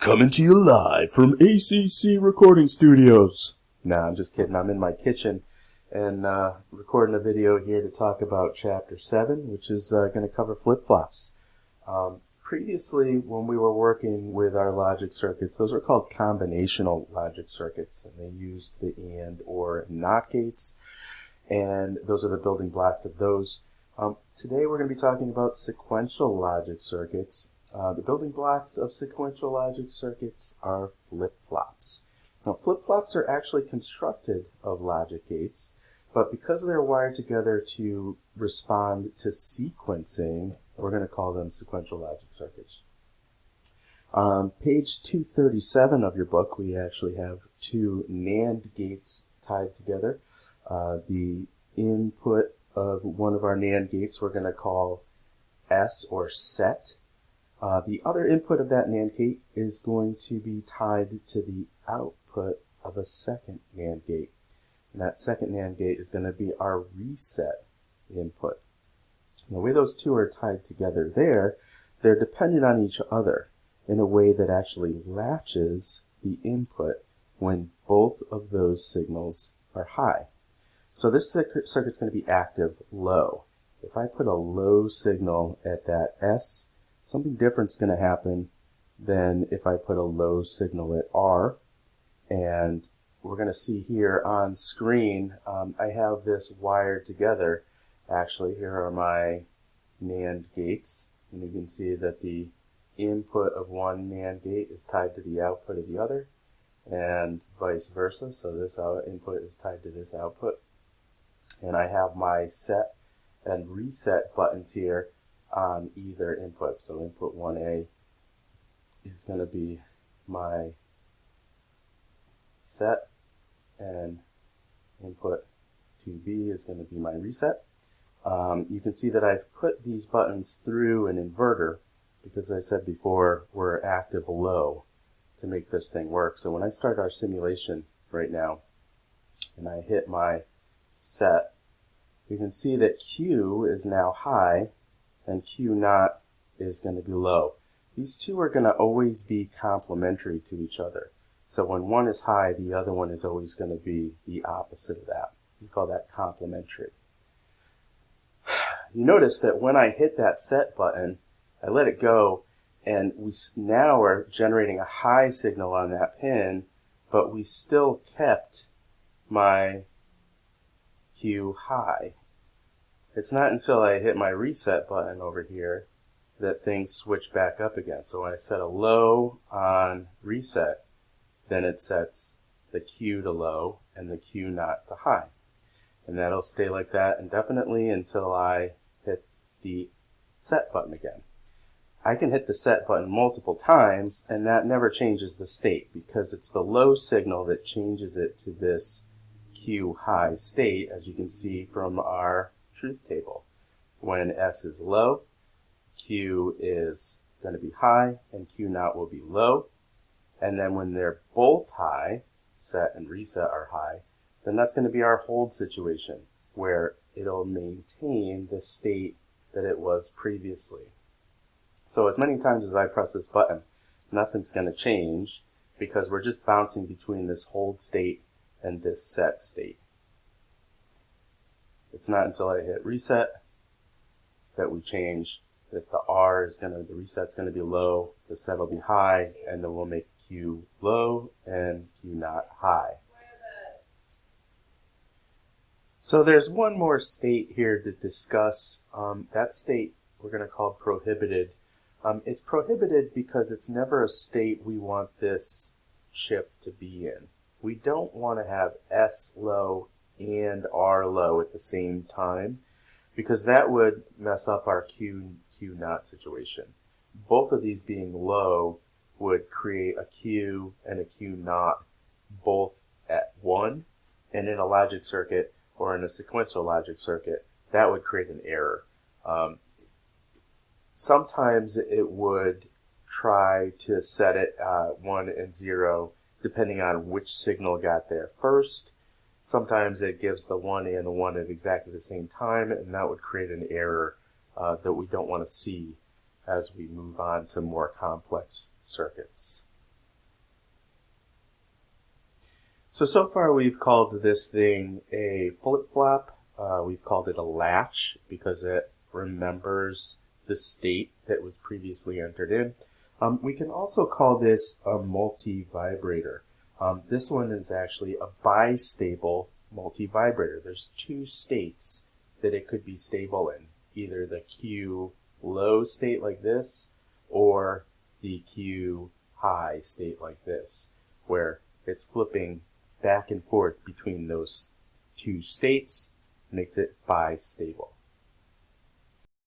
Coming to you live from ACC Recording Studios. Nah, I'm just kidding. I'm in my kitchen and recording a video here to talk about Chapter 7, which is going to cover flip-flops. Previously, when we were working with our logic circuits, those are called combinational logic circuits, and they used the AND, OR, and NOT gates, and those are the building blocks of those. Today we're going to be talking about sequential logic circuits. The building blocks of sequential logic circuits are flip-flops. Now, flip-flops are actually constructed of logic gates, but because they're wired together to respond to sequencing, we're going to call them sequential logic circuits. On page 237 of your book, we actually have two NAND gates tied together. The input of one of our NAND gates we're going to call S or set. The other input of that NAND gate is going to be tied to the output of a second NAND gate. And that second NAND gate is going to be our reset input. And the way those two are tied together there, they're dependent on each other in a way that actually latches the input when both of those signals are high. So this circuit's going to be active low. If I put a low signal at that S, something different's going to happen than if I put a low signal at R. And we're going to see here on screen, I have this wired together. Actually, here are my NAND gates. And you can see that the input of one NAND gate is tied to the output of the other, and vice versa. So this input is tied to this output. And I have my set and reset buttons here on either input. So input 1A is going to be my set, and input 2B is going to be my reset. You can see that I've put these buttons through an inverter because, as I said before, we're active low to make this thing work. So when I start our simulation right now and I hit my set, you can see that Q is now high and Q naught is going to be low. These two are going to always be complementary to each other. So when one is high, the other one is always going to be the opposite of that. We call that complementary. You notice that when I hit that set button, I let it go, and we now are generating a high signal on that pin, but we still kept my Q high. It's not until I hit my reset button over here that things switch back up again. So when I set a low on reset, then it sets the Q to low and the Q naught to high. And that'll stay like that indefinitely until I hit the set button again. I can hit the set button multiple times, and that never changes the state because it's the low signal that changes it to this Q high state, as you can see from our truth table. When S is low, Q is going to be high and Q naught will be low. And then when they're both high, set and reset are high, then that's going to be our hold situation, where it'll maintain the state that it was previously. So as many times as I press this button, nothing's going to change because we're just bouncing between this hold state and this set state. It's not until I hit reset that we change that the R is the reset's going to be low, the set will be high, and then we'll make Q low and Q naught high. So there's one more state here to discuss. That state we're going to call prohibited. It's prohibited because it's never a state we want this chip to be in. We don't want to have S low and R low at the same time, because that would mess up our Q naught situation. Both of these being low would create a Q and a Q naught both at 1, and in a logic circuit or in a sequential logic circuit, that would create an error. Sometimes it would try to set it 1 and 0 depending on which signal got there first. Sometimes it gives the 1 and the 1 at exactly the same time, and that would create an error that we don't want to see as we move on to more complex circuits. So far we've called this thing a flip-flop. We've called it a latch because it remembers the state that was previously entered in. We can also call this a multi-vibrator. This one is actually a bistable multi-vibrator. There's two states that it could be stable in, either the Q low state like this or the Q high state like this, where it's flipping back and forth between those two states, makes it bistable.